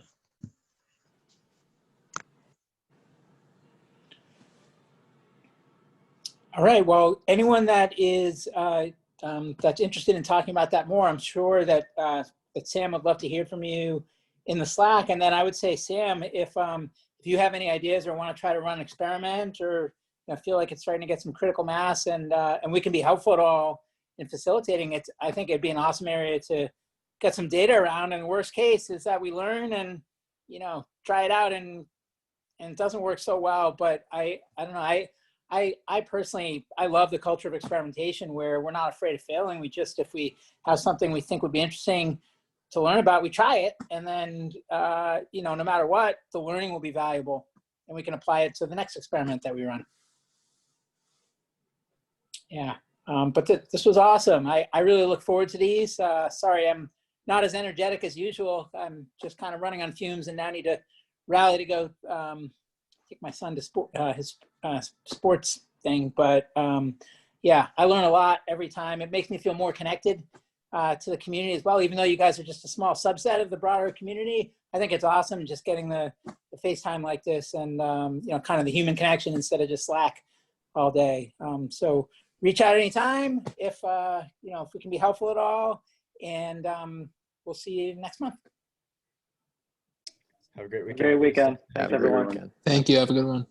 A: All right. Well, anyone that is that's interested in talking about that more, I'm sure that that Sam would love to hear from you in the Slack. And then I would say, Sam, if you have any ideas or want to try to run an experiment, or feel like it's starting to get some critical mass, and we can be helpful at all in facilitating it, I think it'd be an awesome area to get some data around. And the worst case is that we learn and try it out, and it doesn't work so well. But I don't know. I personally, I love the culture of experimentation where we're not afraid of failing. We just, if we have something we think would be interesting to learn about, we try it. And then, no matter what, the learning will be valuable and we can apply it to the next experiment that we run. Yeah. But this was awesome. I really look forward to these. Sorry, I'm not as energetic as usual. I'm just kind of running on fumes and now need to rally to go take my son to his sports thing. But yeah, I learn a lot every time. It makes me feel more connected to the community as well, even though you guys are just a small subset of the broader community. I think it's awesome just getting the FaceTime like this and, kind of the human connection instead of just Slack all day. So reach out anytime if we can be helpful at all. And we'll see you next month.
D: Have a great weekend.
F: Great weekend.
H: Have
F: Thanks,
H: a great
F: everyone.
H: weekend.
J: Thank you. Have a good one.